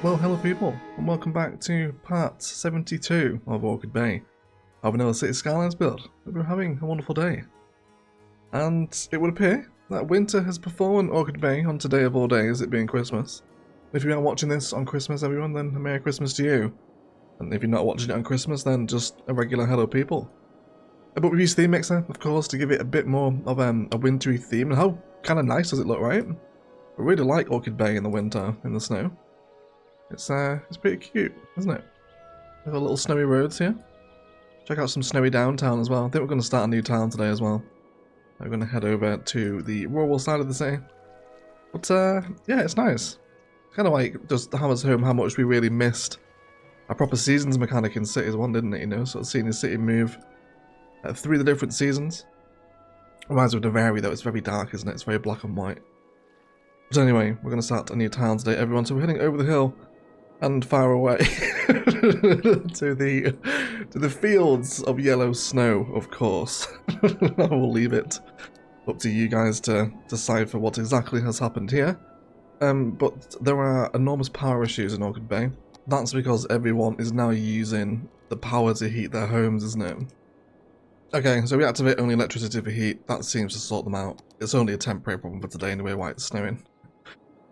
Well, hello people, and welcome back to part 72 of Orchid Bay, our vanilla city Skylines build. We're having a wonderful day. And it would appear that winter has befallen Orchid Bay on today of all days, it being Christmas. If you are watching this on Christmas, everyone, then a Merry Christmas to you. And if you're not watching it on Christmas, then just a regular hello people. But we've used Theme Mixer, of course, to give it a bit more of a wintry theme. And how kind of nice does it look, right? I really like Orchid Bay in the winter, in the snow. It's pretty cute, isn't it? We've got little snowy roads here. Check out some snowy downtown as well. I think we're going to start a new town today as well. We're going to head over to the rural side of the city. But yeah, it's nice. Kind of like just hammers home how much we really missed a proper seasons mechanic in Cities 1, didn't it? You know, sort of seeing the city move through the different seasons. Reminds me of the Vary though, it's very dark, isn't it? It's very black and white. But anyway, we're going to start a new town today, everyone. So we're heading over the hill and far away to the fields of yellow snow, of course. I will leave it up to you guys to decipher what exactly has happened here. But there are enormous power issues in Orchid Bay. That's because everyone is now using the power to heat their homes, isn't it? Okay, so we activate only electricity for heat. That seems to sort them out. It's only a temporary problem for today anyway, while it's snowing.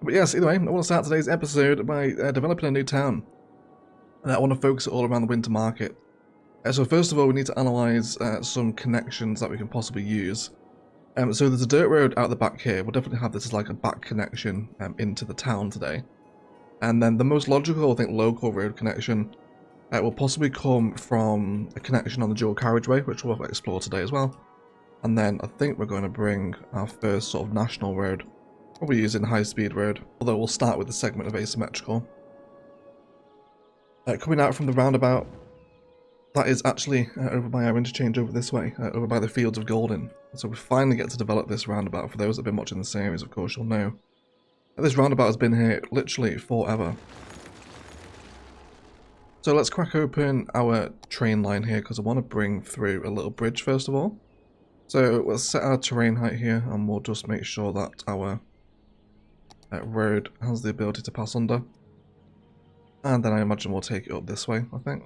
But yes, either way, I want to start today's episode by developing a new town. And I want to focus it all around the winter market. So first of all, we need to analyse some connections that we can possibly use. So there's a dirt road out the back here. We'll definitely have this as like a back connection into the town today. And then the most logical, I think, local road connection will possibly come from a connection on the dual carriageway, which we'll explore today as well. And then I think we're going to bring our first sort of national road. Probably using high-speed road, although we'll start with the segment of asymmetrical. Coming out from the roundabout, that is actually over by our interchange over this way, over by the fields of Golden. So we finally get to develop this roundabout. For those that have been watching the series, of course, you'll know. This roundabout has been here literally forever. So let's crack open our train line here, because I want to bring through a little bridge first of all. So let's set our terrain height here, and we'll just make sure that our road has the ability to pass under. And then I imagine we'll take it up this way, I think.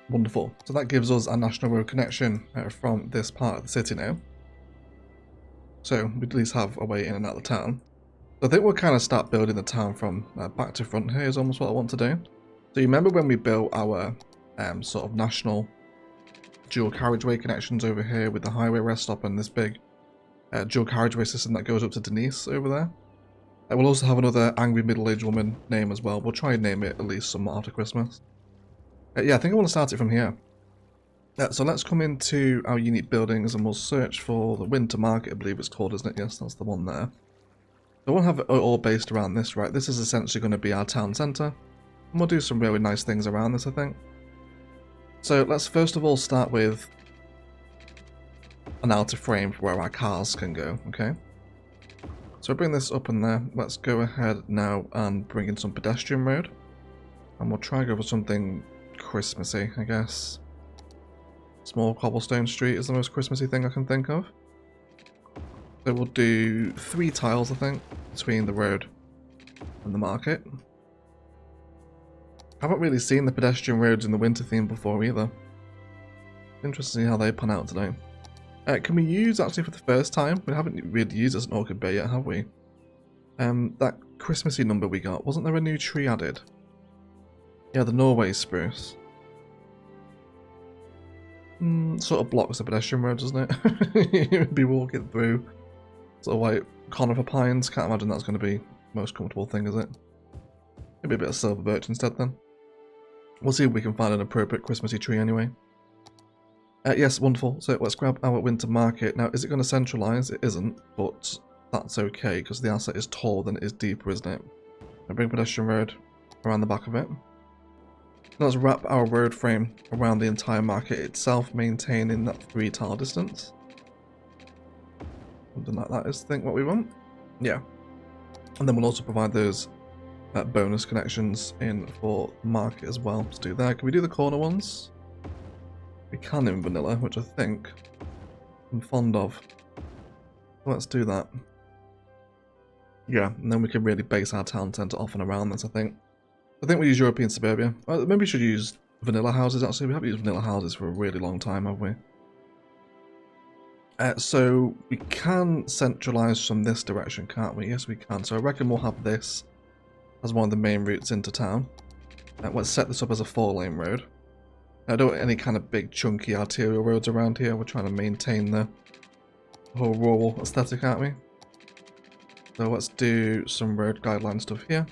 Wonderful. So that gives us a national road connection from this part of the city now. So we at least have a way in and out of the town. So I think we'll kind of start building the town from back to front here is almost what I want to do. So you remember when we built our sort of national dual carriageway connections over here with the highway rest stop and this big dual carriageway system that goes up to Denise over there? We'll also have another angry middle-aged woman name as well. We'll try and name it at least somewhat after Christmas. Yeah, I think I want to start it from here. So let's come into our unique buildings and we'll search for the winter market, I believe it's called, isn't it? Yes, that's the one there. So we'll have it all based around this, right? This is essentially going to be our town centre. And we'll do some really nice things around this, I think. So let's first of all start with an outer frame for where our cars can go, okay? So bring this up in there. Let's go ahead now and bring in some pedestrian road. And we'll try and go for something Christmassy, I guess. Small cobblestone street is the most Christmassy thing I can think of. So we'll do 3 tiles, I think, between the road and the market. I haven't really seen the pedestrian roads in the winter theme before either. Interesting to see how they pan out today. Can we use, actually for the first time, we haven't really used as an Orchid Bay yet, have we? That Christmassy number we got, wasn't there a new tree added? Yeah, the Norway spruce. Sort of blocks the pedestrian road, doesn't it? You'd be walking through sort of like conifer pines. Can't imagine that's going to be the most comfortable thing, is it? Maybe a bit of silver birch instead then. We'll see if we can find an appropriate Christmassy tree anyway. Yes, wonderful. So let's grab our winter market. Now, is it going to centralize? It isn't, but that's okay because the asset is taller than it is deeper, isn't it? I'll bring pedestrian road around the back of it. Let's wrap our road frame around the entire market itself, maintaining that 3 tile distance. Something like that is, I think, what we want. Yeah. And then we'll also provide those bonus connections in for the market as well. Let's do that. Can we do the corner ones? We can in vanilla, which I think I'm fond of. Let's do that. Yeah, and then we can really base our town centre off and around this, I think. I think we use European suburbia. Maybe we should use vanilla houses, actually. We haven't used vanilla houses for a really long time, have we? So we can centralise from this direction, can't we? Yes, we can. So I reckon we'll have this as one of the main routes into town. Let's set this up as a 4-lane road. I don't want any kind of big chunky arterial roads around here. We're trying to maintain the whole rural aesthetic, aren't we? So let's do some road guideline stuff here.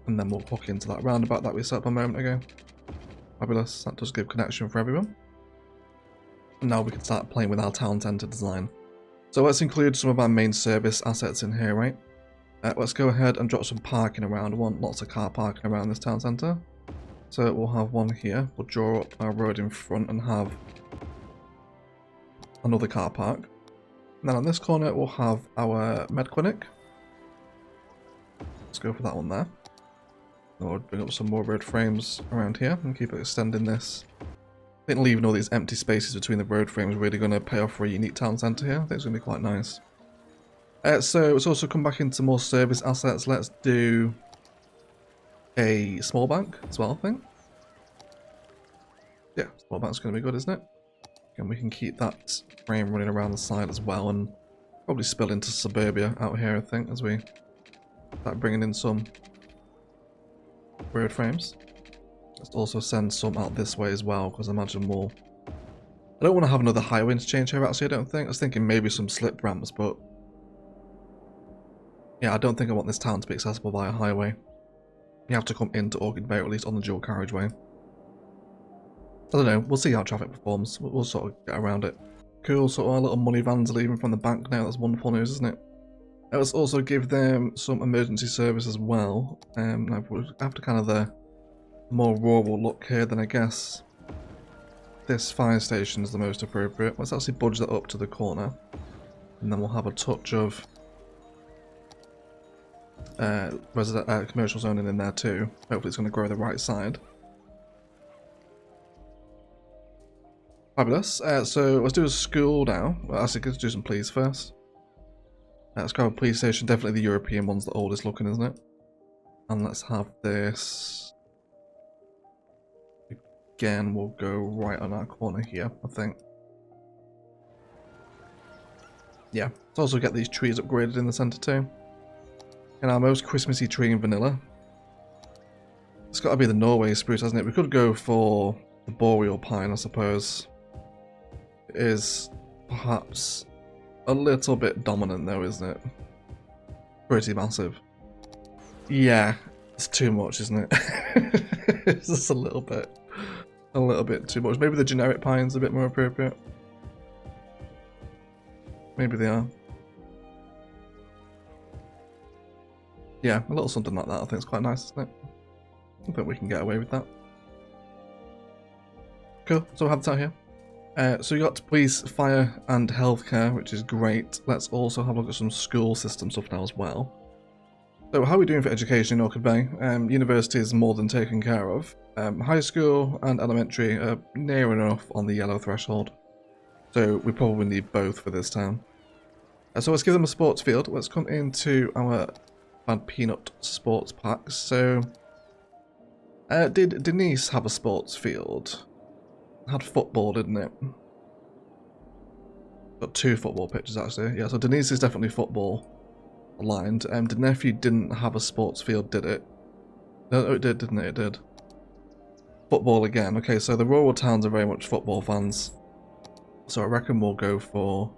And then we'll hook into that roundabout that we set up a moment ago. Fabulous. That does give connection for everyone. And now we can start playing with our town centre design. So let's include some of our main service assets in here, right? Let's go ahead and drop some parking around. I want lots of car parking around this town centre. So we'll have one here. We'll draw up our road in front and have another car park. And then on this corner we'll have our med clinic. Let's go for that one there. We'll bring up some more road frames around here and keep extending this. I think leaving all these empty spaces between the road frames is really going to pay off for a unique town centre here. I think it's going to be quite nice. So let's also come back into more service assets. Let's do a small bank as well, I think. Yeah, small bank's going to be good, isn't it? And we can keep that frame running around the side as well and probably spill into suburbia out here, I think, as we start bringing in some road frames. Let's also send some out this way as well, because I imagine we'll... I don't want to have another highway interchange here, actually, I don't think. I was thinking maybe some slip ramps, but... yeah, I don't think I want this town to be accessible via highway. You have to come into Orchid Bay, or at least on the dual carriageway. I don't know, we'll see how traffic performs. We'll sort of get around it. Cool, so our little money vans are leaving from the bank now. That's wonderful news, isn't it? Let's also give them some emergency service as well. After kind of the more rural look here, then I guess this fire station is the most appropriate. Let's actually budge that up to the corner. And then we'll have a touch of commercial zoning in there too. Hopefully it's going to grow the right side. Fabulous. So let's do a school now. Well, actually, let's do some police first. Let's grab a police station. Definitely the European one's the oldest looking, isn't it? And let's have this. Again, we'll go right on our corner here, I think. Yeah. Let's also get these trees upgraded in the centre too. And our most Christmassy tree in vanilla. It's got to be the Norway spruce, hasn't it? We could go for the boreal pine, I suppose. It is perhaps a little bit dominant though, isn't it? Pretty massive. Yeah, it's too much, isn't it? It's just a little bit too much. Maybe the generic pine's a bit more appropriate. Maybe they are. Yeah, a little something like that I think is quite nice, isn't it? I think we can get away with that. Cool, so we'll have that here. So we got police, fire and healthcare, which is great. Let's also have a look at some school system stuff now as well. So how are we doing for education in Orchid Bay? University is more than taken care of. High school and elementary are near enough on the yellow threshold. So we probably need both for this town. So let's give them a sports field. Let's come into our Bad Peanut sports packs. So did Denise have a sports field? Had football, didn't it? Got 2 football pitches actually. Yeah, so Denise is definitely football aligned. The nephew didn't have a sports field, did it? No, it did, didn't it? It did. Football again. Okay, so the rural towns are very much football fans. So I reckon we'll go for...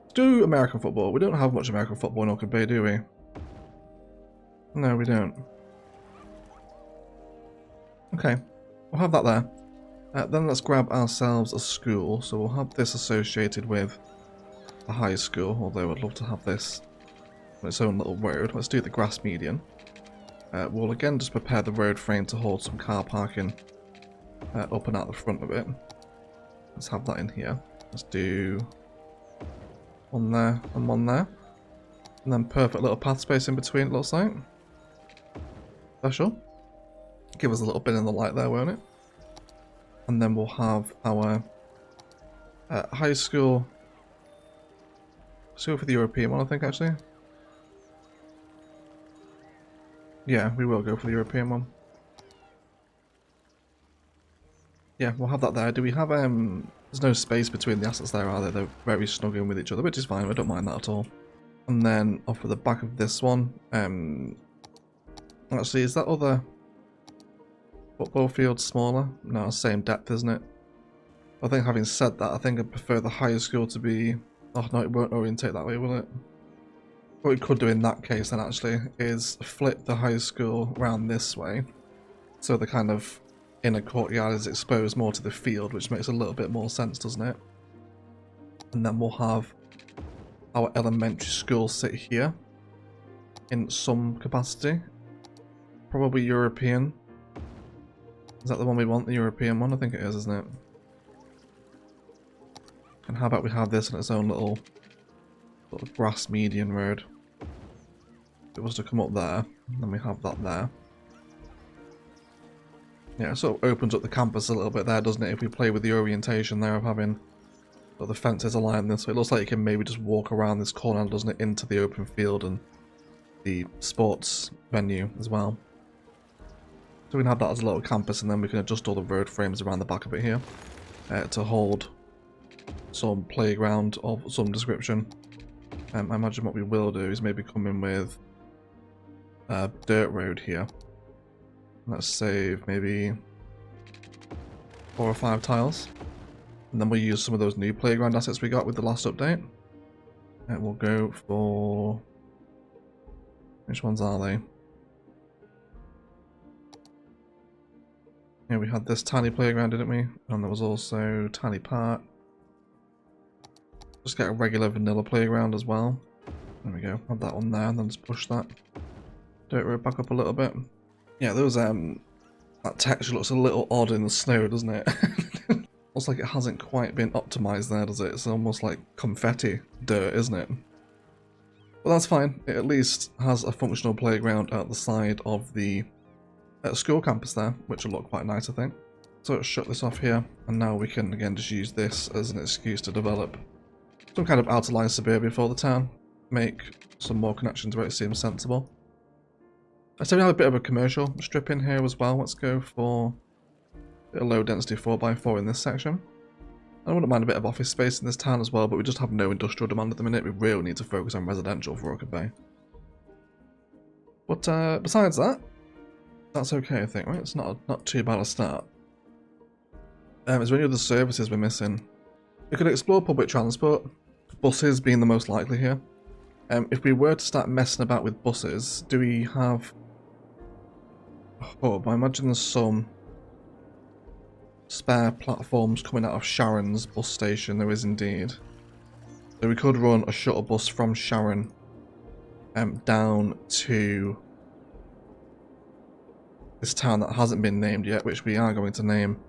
Let's do American football. We don't have much American football in Orchid Bay, do we? No, we don't. Okay, we'll have that there. Then let's grab ourselves a school. So we'll have this associated with a high school, although I'd love to have this on its own little road. Let's do the grass median. We'll again just prepare the road frame to hold some car parking up and out the front of it. Let's have that in here. Let's do one there and one there. And then perfect little path space in between, it looks like. Special. Give us a little bit in the light there, won't it? And then we'll have our high school. Let's go for the European one, I think, actually. Yeah, we will go for the European one. Yeah, we'll have that there. Do we have, there's no space between the assets there, are there? They're very snug in with each other, which is fine. I don't mind that at all. And then off of the back of this one, actually, is that other football field smaller? No, same depth, isn't it? I think having said that, I think I'd prefer the higher school to be... Oh no, it won't orientate that way, will it? What we could do in that case then actually is flip the high school around this way. So the kind of inner courtyard is exposed more to the field, which makes a little bit more sense, doesn't it? And then we'll have our elementary school sit here in some capacity. Probably European. Is that the one we want, the European one? I think it is, isn't it? And how about we have this on its own little grass median road. If it was to come up there, then we have that there. Yeah, it sort of opens up the campus a little bit there, doesn't it? If we play with the orientation there of having the fences aligned this way, it looks like you can maybe just walk around this corner, doesn't it, into the open field and the sports venue as well. So we can have that as a little campus, and then we can adjust all the road frames around the back of it here to hold some playground of some description. I imagine what we will do is maybe come in with a dirt road here. Let's save maybe 4 or 5 tiles. And then we'll use some of those new playground assets we got with the last update. And we'll go for... Which ones are they? Yeah, we had this tiny playground, didn't we? And there was also tiny park. Just get a regular vanilla playground as well. There we go. Have that one there, and then just push that dirt road back up a little bit. Yeah, those that texture looks a little odd in the snow, doesn't it? Looks like it hasn't quite been optimized there, does it? It's almost like confetti dirt, isn't it? But that's fine. It at least has a functional playground at the side of the school campus there, which will look quite nice, I think. So let's shut this off here, and now we can again just use this as an excuse to develop some kind of outer line suburbia for the town. Make some more connections where it seems sensible. So we have a bit of a commercial strip in here as well. Let's go for a bit of low density 4x4 in this section. I wouldn't mind a bit of office space in this town as well, but we just have no industrial demand at the minute. We really need to focus on residential for Orchid Bay. But besides that, that's okay, I think, right? It's not too bad a start. Is there any other services we're missing? We could explore public transport, buses being the most likely here. If we were to start messing about with buses, do we have... Oh, I imagine there's some spare platforms coming out of Sharon's bus station. There is indeed. So we could run a shuttle bus from Sharon down to this town that hasn't been named yet, which we are going to name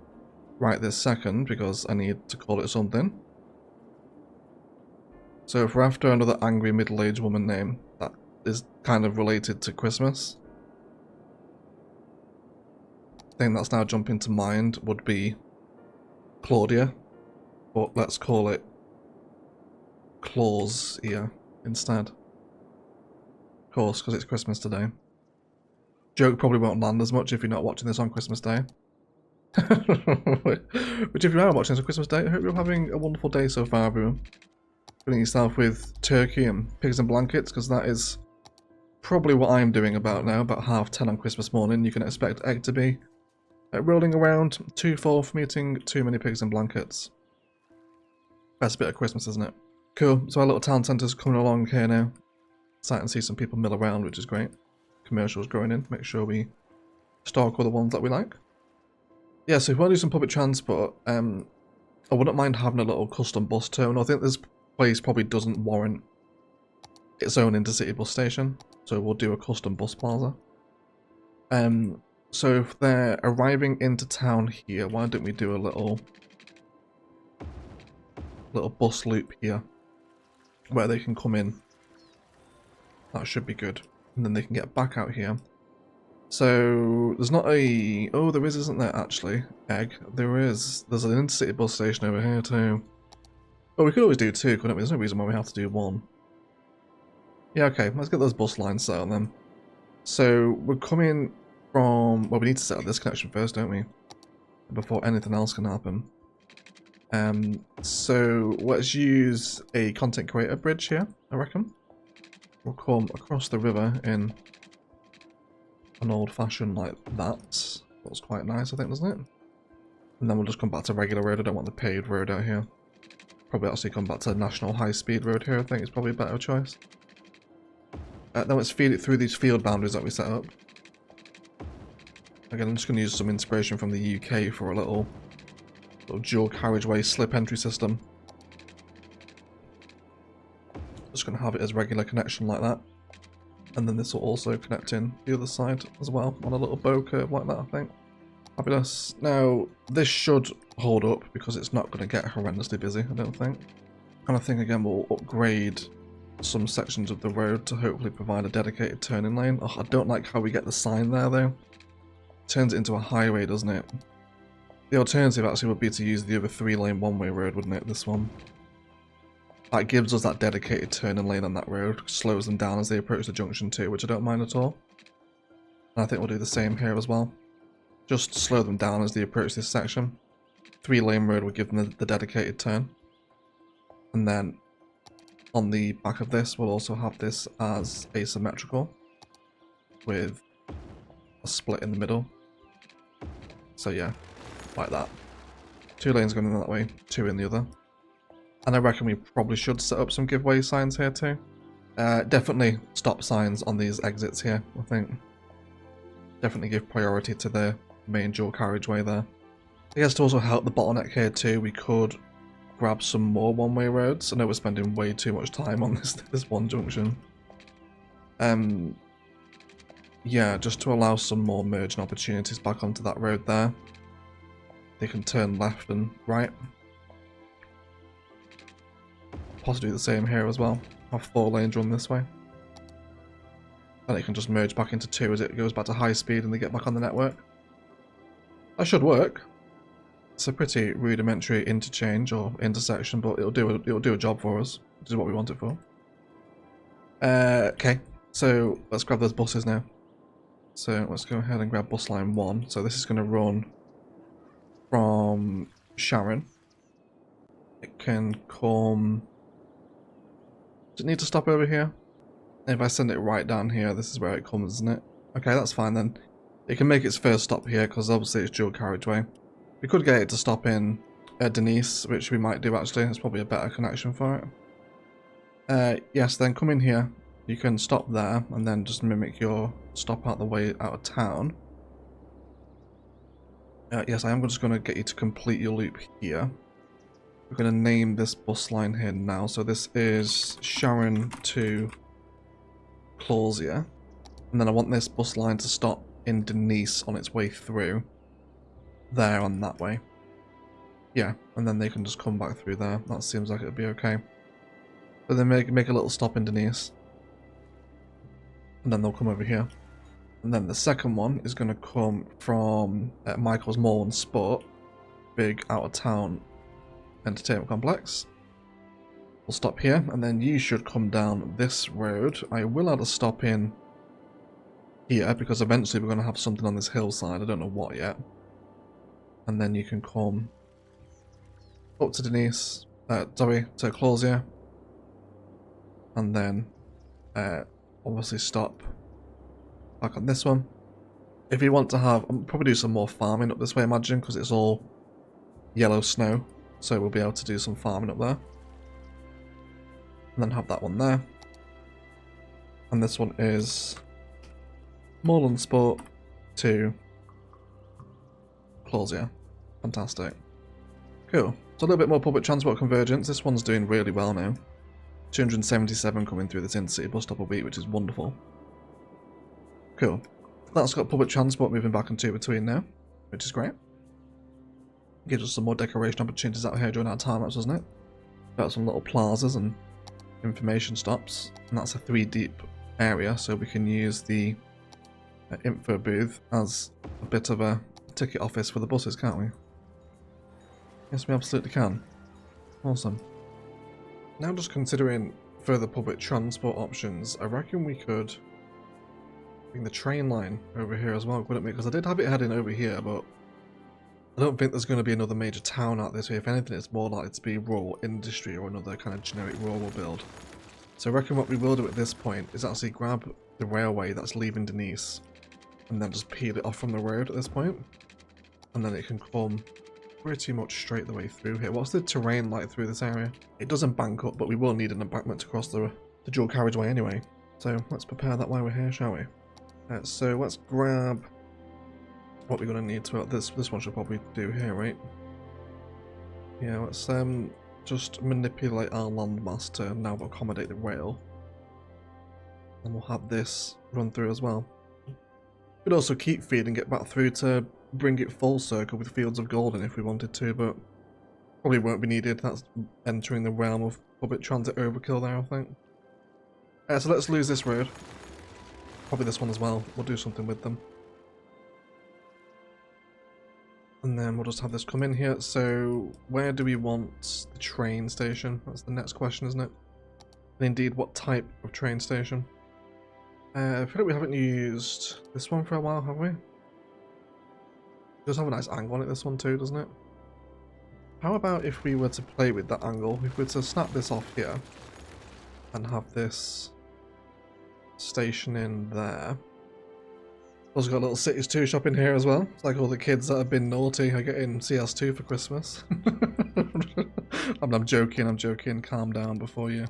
right this second because I need to call it something. So if we're after another angry middle-aged woman name that is kind of related to Christmas, the thing that's now jumping to mind would be Claudia, but let's call it Claus here instead. Of course, because it's Christmas today. Joke probably won't land as much if you're not watching this on Christmas Day. Which if you are watching this on Christmas Day, I hope you're having a wonderful day so far, everyone. Filling yourself with turkey and pigs and blankets, because that is probably what I'm doing about now, about 10:30 on Christmas morning. You can expect Egg to be rolling around too full from eating too many pigs and blankets. Best bit of Christmas, isn't it? Cool, so our little town centre's coming along here now. Exciting to see some people mill around, which is great. Commercials growing in, make sure we stock all the ones that we like. Yeah, so if you want to do some public transport, I wouldn't mind having a little custom bus terminal. I think this place probably doesn't warrant its own intercity bus station, so we'll do a custom bus plaza. So if they're arriving into town here, why don't we do a little bus loop here where they can come in. That should be good. And then they can get back out here. So there's not a... Oh, there is, isn't there, actually? Egg. There is. There's an intercity bus station over here too. Oh, we could always do two, couldn't we? There's no reason why we have to do one. Yeah, okay. Let's get those bus lines set on then. So we're coming from... Well, we need to set up this connection first, don't we? Before anything else can happen. So let's use a content creator bridge here, I reckon. We'll come across the river in an old fashion like that. Looks quite nice, I think, doesn't it? And then we'll just come back to regular road. I don't want the paved road out here. Probably actually come back to national high speed road here. I think it's probably a better choice. Then let's feed it through these field boundaries that we set up. Again, I'm just going to use some inspiration from the UK for a little dual carriageway slip entry system. Just going to have it as regular connection like that. And then this will also connect in the other side as well on a little bow curve like that, I think. Fabulous. Now, this should hold up because it's not going to get horrendously busy, I don't think. And I think, again, we'll upgrade some sections of the road to hopefully provide a dedicated turning lane. Oh, I don't like how we get the sign there, though. Turns it into a highway, doesn't it? The alternative actually would be to use the other 3-lane one-way road, wouldn't it, this one? That gives us that dedicated turning lane on that road, slows them down as they approach the junction too, which I don't mind at all. And I think we'll do the same here as well. Just slow them down as they approach this section. 3-lane road will give them the dedicated turn. And then on the back of this, we'll also have this as asymmetrical with a split in the middle. So yeah, like that. 2 lanes going in that way, 2 in the other. And I reckon we probably should set up some giveaway signs here too. Definitely stop signs on these exits here, I think. Definitely give priority to the main dual carriageway there. I guess to also help the bottleneck here too, we could grab some more one-way roads. I know we're spending way too much time on this one junction. Yeah, just to allow some more merging opportunities back onto that road there. They can turn left and right. Possibly do the same here as well. Have 4 lanes run this way. And it can just merge back into 2 as it goes back to high speed and they get back on the network. That should work. It's a pretty rudimentary interchange or intersection, but it'll do a job for us, which is what we want it for. Okay, so let's grab those buses now. So let's go ahead and grab bus line 1. So this is going to run from Sharon. It can come... Does it need to stop over here? If I send it right down here, this is where it comes, isn't it? Okay, that's fine then. It can make its first stop here because obviously it's dual carriageway. We could get it to stop in Denise, which we might do actually. It's probably a better connection for it. Yes, then come in here. You can stop there and then just mimic your stop out the way out of town. Yes, I am just going to get you to complete your loop here. We're going to name this bus line here now. So this is Sharon to Clausia. And then I want this bus line to stop in Denise on its way through. There on that way. Yeah, and then they can just come back through there. That seems like it'd be okay. But then make a little stop in Denise. And then they'll come over here. And then the second one is going to come from Michael's Mall and Sport. Big out-of-town entertainment complex. We'll stop here, and then you should come down this road. I will add a stop in here, because eventually we're going to have something on this hillside. I don't know what yet. And then you can come up to Denise, sorry, to Clausia. And then obviously stop back on this one. If you want to have, I'll probably do some more farming up this way, imagine, because it's all yellow snow. So we'll be able to do some farming up there. And then have that one there. And this one is Mall and Sport to Clausia. Fantastic. Cool. So a little bit more public transport convergence. This one's doing really well now. 277 coming through this intercity bus stop a week, which is wonderful. Cool. That's got public transport moving back and to between now, which is great. Gives us some more decoration opportunities out here during our time lapse, doesn't it? Got some little plazas and information stops, and that's a 3 deep area, so we can use the info booth as a bit of a ticket office for the buses, can't we? Yes, we absolutely can. Awesome. Now just considering further public transport options, I reckon we could bring the train line over here as well, couldn't we? Because I did have it heading over here, but I don't think there's going to be another major town out this way. If anything, it's more likely to be rural industry or another kind of generic rural build. So I reckon what we will do at this point is actually grab the railway that's leaving Denise and then just peel it off from the road at this point. And then it can come pretty much straight the way through here. What's the terrain like through this area? It doesn't bank up, but we will need an embankment to cross the dual carriageway anyway. So let's prepare that while we're here, shall we? So let's grab what we're going to need to... This one should probably do here, right? Yeah, let's just manipulate our landmass to now accommodate the rail. And we'll have this run through as well. We'd also keep feeding it back through to bring it full circle with Fields of Golden if we wanted to, but probably won't be needed. That's entering the realm of public transit overkill there, I think. So let's lose this road. Probably this one as well. We'll do something with them. And then we'll just have this come in here. So where do we want the train station? That's the next question, isn't it? And indeed, what type of train station? I feel like we haven't used this one for a while, have we? It does have a nice angle on it, this one too, doesn't it? How about if we were to play with that angle? If we were to snap this off here and have this station in there. Also got a little Cities 2 shop in here as well. It's like all the kids that have been naughty are getting CS2 for Christmas. I'm joking. Calm down before you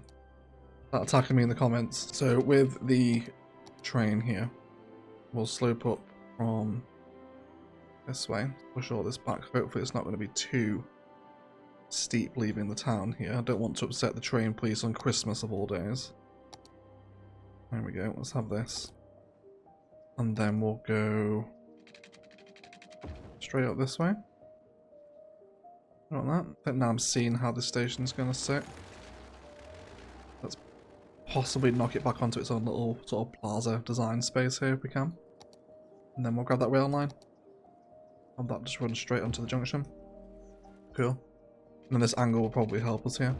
start attacking me in the comments. So with the train here, we'll slope up from this way. Push all this back. Hopefully it's not going to be too steep leaving the town here. I don't want to upset the train police on Christmas of all days. There we go. Let's have this. And then we'll go straight up this way. Like that. I think now I'm seeing how the station's going to sit. Let's possibly knock it back onto its own little sort of plaza design space here if we can. And then we'll grab that rail line. And that just runs straight onto the junction. Cool. And then this angle will probably help us here.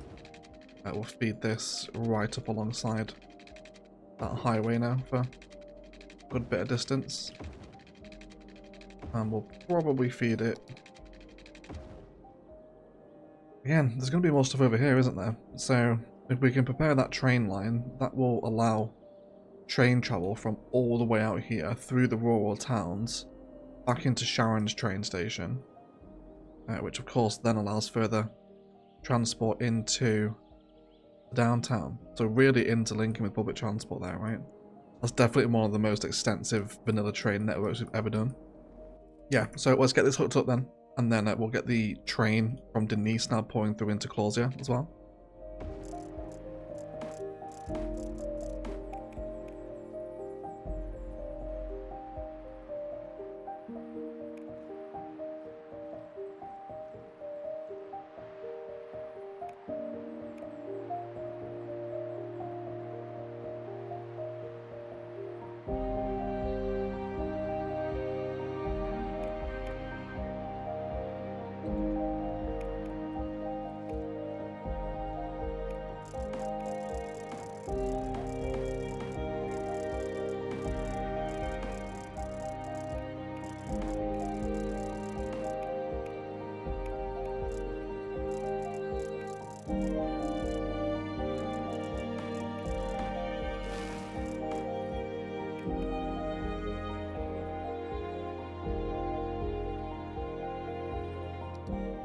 We'll feed this right up alongside that highway now for good bit of distance, and we'll probably feed it. Again, there's going to be more stuff over here, isn't there? So if we can prepare that train line, that will allow train travel from all the way out here through the rural towns back into Sharon's train station, which of course then allows further transport into the downtown. So really interlinking with public transport there, right? That's definitely one of the most extensive vanilla train networks we've ever done. Yeah, so let's get this hooked up then. And then we'll get the train from Denise now pouring through into Clausia as well.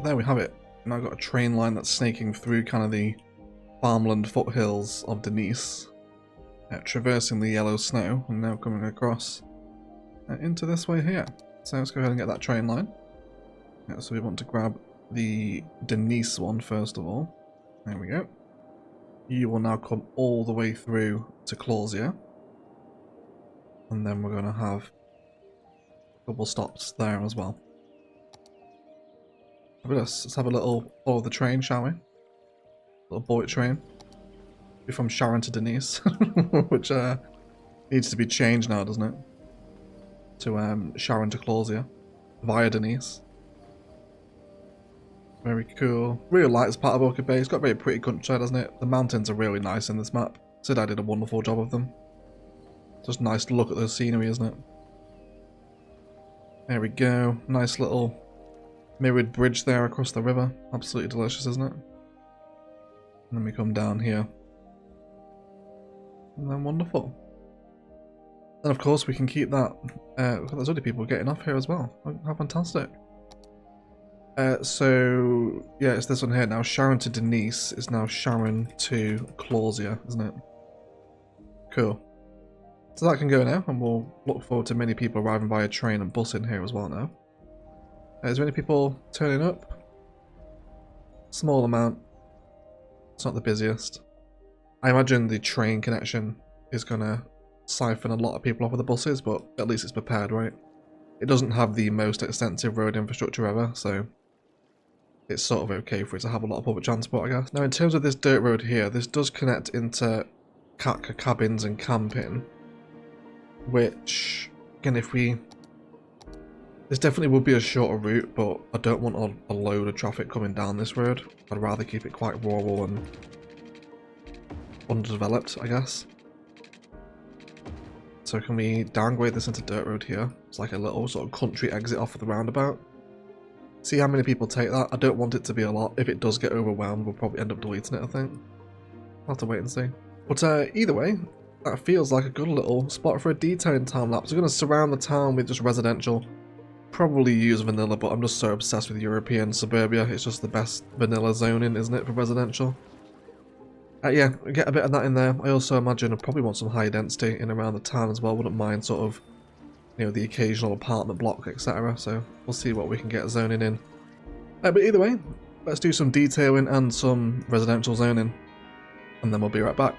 There we have it. Now I've got a train line that's snaking through kind of the farmland foothills of Denise, traversing the yellow snow and now coming across into this way here. So let's go ahead and get that train line. Yeah, so we want to grab the Denise one first of all. There we go. You will now come all the way through to Clausia. And then we're going to have a couple stops there as well. Let's have a little follow the train, shall we? Little bullet train. Be from Sharon to Denise, which needs to be changed now, doesn't it? To Sharon to Clausia via Denise. Very cool. Really like this part of Orchid Bay. It's got a very pretty countryside, doesn't it? The mountains are really nice in this map. Sid I did a wonderful job of them. Just nice to look at the scenery, isn't it? There we go. Nice little mirrored bridge there across the river. Absolutely delicious, isn't it? And then we come down here. And then wonderful. And of course we can keep that. There's other people getting off here as well. How fantastic. So yeah, it's this one here now. Sharon to Denise is now Sharon to Clausia, isn't it? Cool. So that can go now, and we'll look forward to many people arriving via train and bus in here as well now. Is there any people turning up? Small amount. It's not the busiest. I imagine the train connection is going to siphon a lot of people off of the buses, but at least it's prepared, right? It doesn't have the most extensive road infrastructure ever, so it's sort of okay for it to have a lot of public transport, I guess. Now, in terms of this dirt road here, this does connect into cabins and camping, which, again, if we... This definitely would be a shorter route, but I don't want a load of traffic coming down this road. I'd rather keep it quite rural and underdeveloped, I guess. So can we downgrade this into dirt road here? It's like a little sort of country exit off of the roundabout. See how many people take that. I don't want it to be a lot. If it does get overwhelmed, we'll probably end up deleting it, I think. I'll have to wait and see. But either way, that feels like a good little spot for a detailing time lapse. We're going to surround the town with just residential. Probably use vanilla, but I'm just so obsessed with European suburbia. It's just the best vanilla zoning, isn't it, for residential? Yeah, get a bit of that in there. I also imagine I probably want some high density in around the town as well. Wouldn't mind sort of, you know, the occasional apartment block, etc. So we'll see what we can get zoning in. But either way, let's do some detailing and some residential zoning, and then we'll be right back.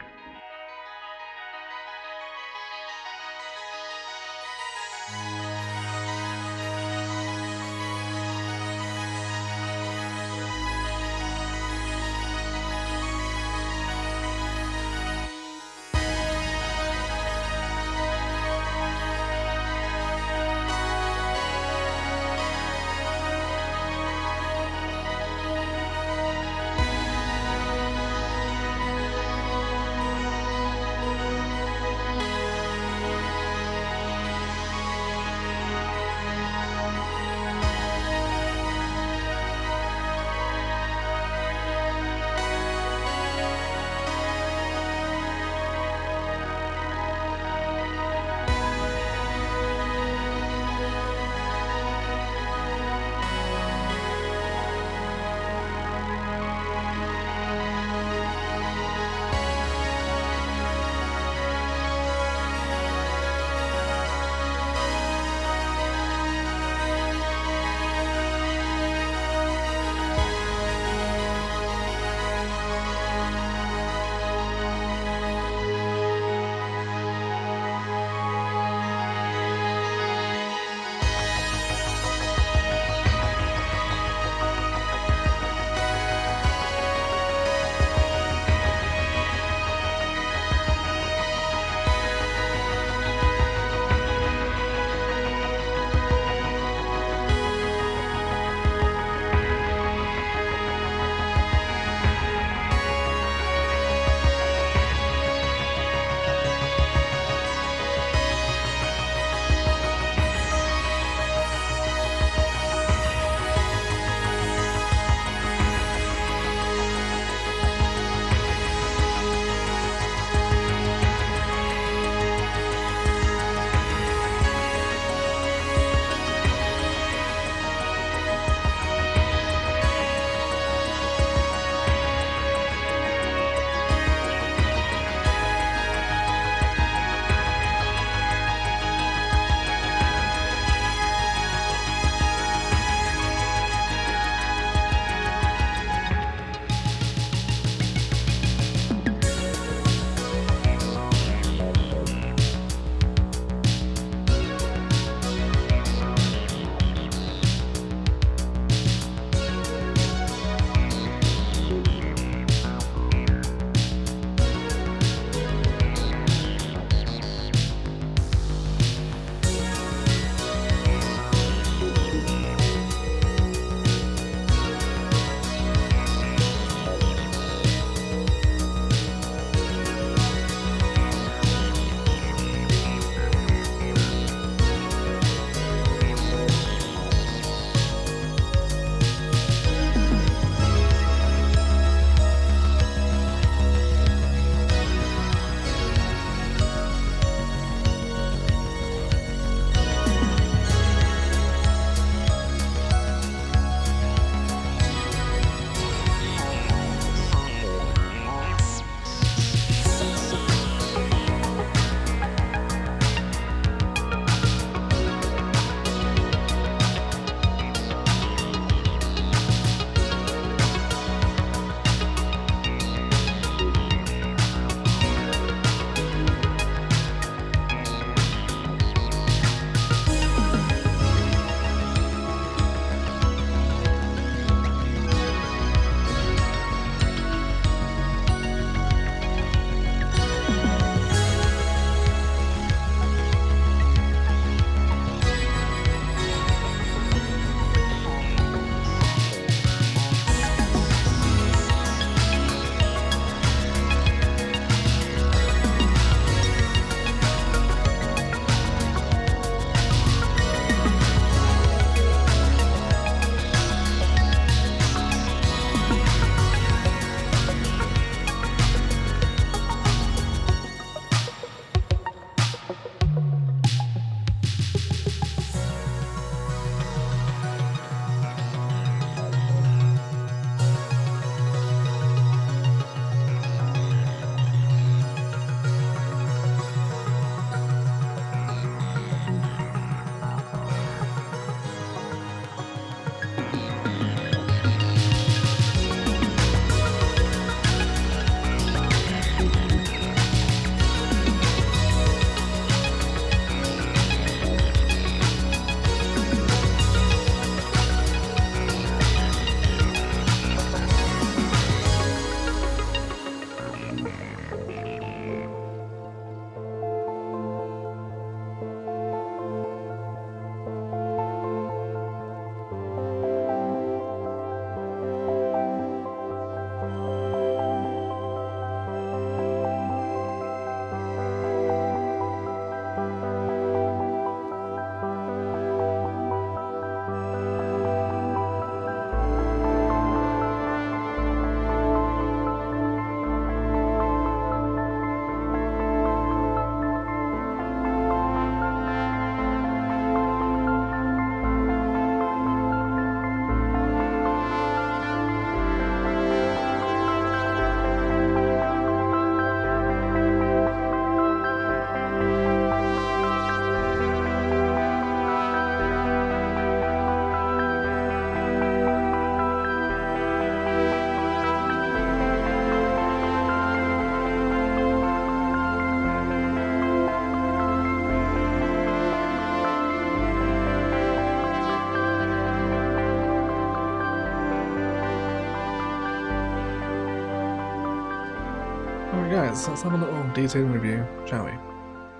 Alright guys, let's have a little detailing review, shall we?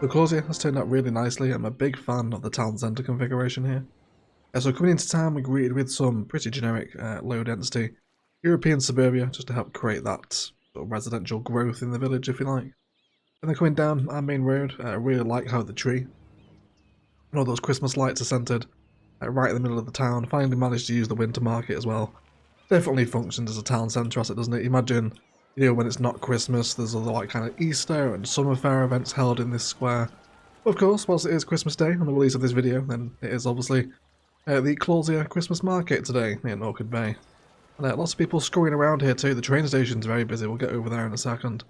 The Corsair has turned out really nicely. I'm a big fan of the town centre configuration here. So coming into town, we're greeted with some pretty generic low density European suburbia just to help create that sort of residential growth in the village, if you like. And then coming down our main road, I really like how the tree and all those Christmas lights are centred right in the middle of the town. Finally managed to use the winter market as well. Definitely functions as a town centre asset, doesn't it? Imagine, you know, when it's not Christmas, there's other like kind of Easter and summer fair events held in this square. But of course, whilst it is Christmas Day on the release of this video, then it is obviously the Clausia Christmas Market today in Orchid Bay. And lots of people scurrying around here too. The train station's very busy, we'll get over there in a second.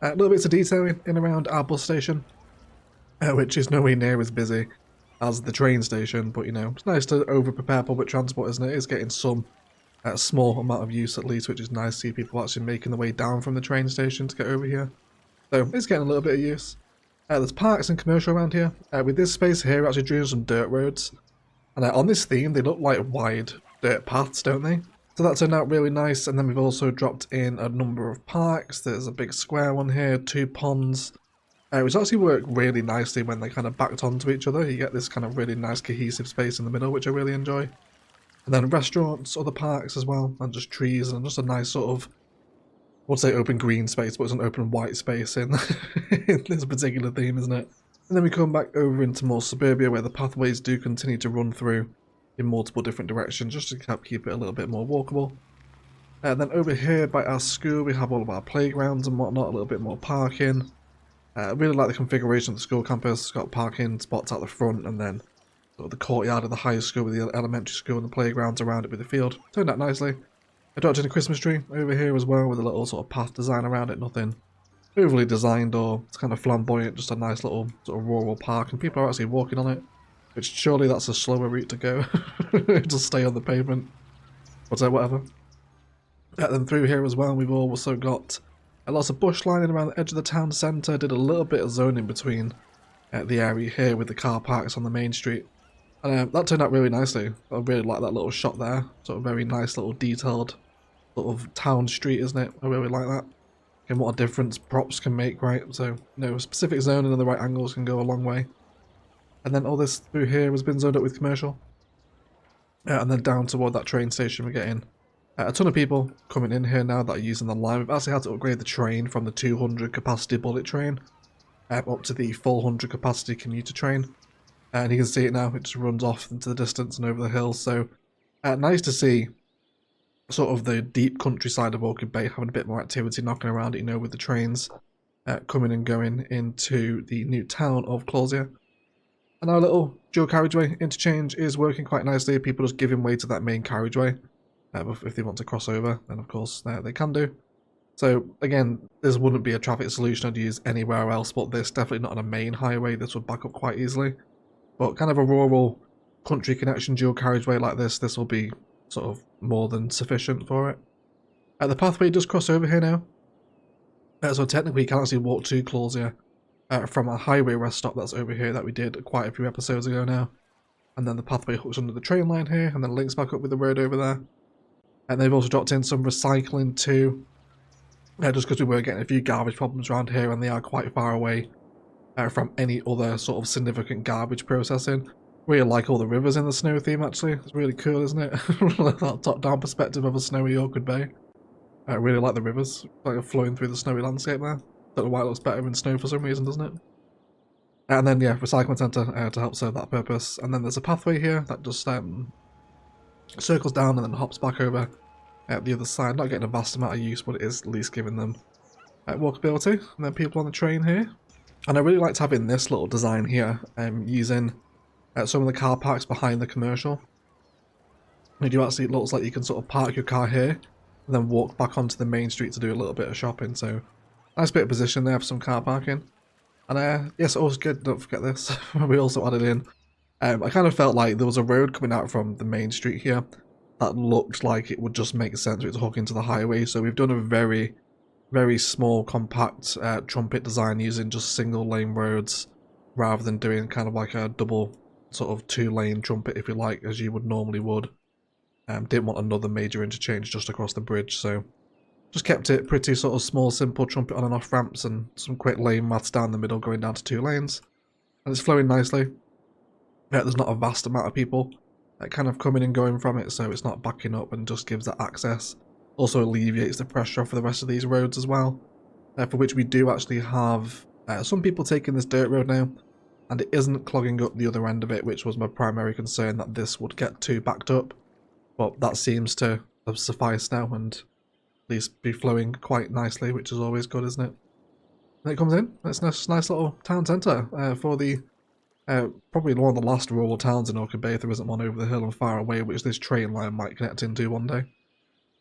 Little bits of detail in around our bus station, which is nowhere near as busy as the train station, but you know, it's nice to over-prepare public transport, isn't it? It's getting some small amount of use at least, which is nice to see people actually making their way down from the train station to get over here. So it's getting a little bit of use. There's parks and commercial around here. With this space here, we're actually doing some dirt roads. And on this theme, they look like wide dirt paths, don't they? So that turned out really nice. And then we've also dropped in a number of parks. There's a big square one here, 2 ponds, which actually work really nicely when they kind of backed onto each other. You get this kind of really nice cohesive space in the middle, which I really enjoy. And then restaurants, other parks as well, and just trees, and just a nice sort of, I would say open green space, but it's an open white space in, in this particular theme, isn't it? And then we come back over into more suburbia, where the pathways do continue to run through in multiple different directions, just to help keep it a little bit more walkable. And then over here by our school, we have all of our playgrounds and whatnot, a little bit more parking. I really like the configuration of the school campus. It's got parking spots at the front, and then sort of the courtyard of the high school with the elementary school and the playgrounds around it with the field. Turned out nicely. I dropped in a Christmas tree over here as well with a little sort of path design around it. Nothing overly designed or it's kind of flamboyant, just a nice little sort of rural park, and people are actually walking on it, which surely that's a slower route to go. Just stay on the pavement. But whatever. And then through here as well, we've also got lots of bush lining around the edge of the town centre. Did a little bit of zoning between the area here with the car parks on the main street. And that turned out really nicely. I really like that little shot there. Sort of very nice little detailed sort of town street, isn't it? I really like that. And what a difference props can make, right? So, you know, specific zoning and the right angles can go a long way. And then all this through here has been zoned up with commercial. And then down toward that train station we're getting a ton of people coming in here now that are using the line. We've actually had to upgrade the train from the 200 capacity bullet train up to the 400 capacity commuter train. And you can see it now, it just runs off into the distance and over the hills. So nice to see sort of the deep countryside of Orchid Bay having a bit more activity knocking around it, you know, with the trains coming and going into the new town of Clausia. And our little dual carriageway interchange is working quite nicely. People just giving way to that main carriageway. If they want to cross over, then of course they can do. So again, this wouldn't be a traffic solution I'd use anywhere else, but this definitely not on a main highway. This would back up quite easily. But kind of a rural country connection dual carriageway like this will be sort of more than sufficient for it. The pathway does cross over here now. So technically you can actually walk to Clausia from a highway rest stop that's over here that we did quite a few episodes ago now. And then the pathway hooks under the train line here and then links back up with the road over there. And they've also dropped in some recycling too. Just because we were getting a few garbage problems around here and they are quite far away from any other sort of significant garbage processing. Really like all the rivers in the snow theme actually. It's really cool, isn't it? That top-down perspective of a snowy Orchid Bay. I really like the rivers, like flowing through the snowy landscape there. Don't know why it looks better in snow for some reason, doesn't it? And then yeah, recycling centre to help serve that purpose. And then there's a pathway here that just circles down and then hops back over the other side. Not getting a vast amount of use, but it is at least giving them walkability. And then people on the train here. And I really liked having this little design here, using some of the car parks behind the commercial. It looks like you can sort of park your car here and then walk back onto the main street to do a little bit of shopping. So nice bit of position there for some car parking. And yes, always good, don't forget this. We also added in, I kind of felt like there was a road coming out from the main street here that looked like it would just make sense for it to hook into the highway. So we've done a very small, compact trumpet design using just single lane roads rather than doing kind of like a double sort of 2-lane trumpet, if you like, as you would normally would. Didn't want another major interchange just across the bridge, so Just kept it pretty sort of small, simple, trumpet on and off ramps and some quick lane maths down the middle going down to 2 lanes. And it's flowing nicely. Yeah, there's not a vast amount of people kind of coming and going from it, so it's not backing up and just gives that access. Also alleviates the pressure for the rest of these roads as well, for which we do actually have some people taking this dirt road now, and it isn't clogging up the other end of it, which was my primary concern, that this would get too backed up. But that seems to have sufficed now and at least be flowing quite nicely, which is always good, isn't it? And it comes in. It's a nice little town centre for the probably one of the last rural towns in Orchid Bay if there isn't one over the hill and far away, which this train line might connect into one day.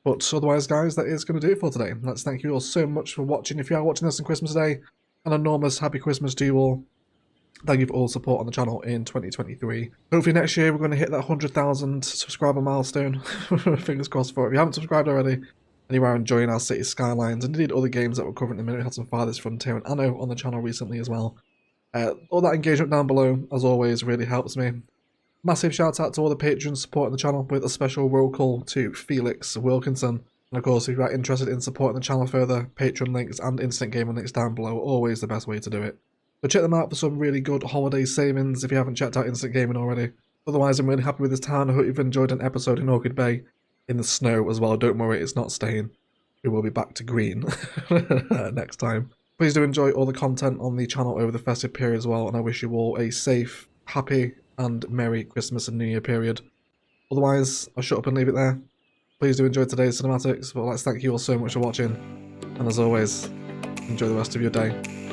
But otherwise, guys, that is going to do it for today. Let's thank you all so much for watching. If you are watching this on Christmas Day, an enormous happy Christmas to you all. Thank you for all support on the channel in 2023. Hopefully next year we're going to hit that 100,000 subscriber milestone. Fingers crossed for it. If you haven't subscribed already, and you are enjoying our City Skylines, and indeed other games that we're covering in a minute, we had some Farthest Frontier and Anno on the channel recently as well. All that engagement down below, as always, really helps me. Massive shout out to all the patrons supporting the channel, with a special roll call to Felix Wilkinson. And of course, if you are interested in supporting the channel further, Patreon links and instant gaming links down below are always the best way to do it. So check them out for some really good holiday savings if you haven't checked out instant gaming already. Otherwise, I'm really happy with this town. I hope you've enjoyed an episode in Orchid Bay in the snow as well. Don't worry, it's not staying. We will be back to green next time. Please do enjoy all the content on the channel over the festive period as well, and I wish you all a safe, happy, and Merry Christmas and New Year period. Otherwise, I'll shut up and leave it there. Please do enjoy today's cinematics, but let's thank you all so much for watching, and as always, enjoy the rest of your day.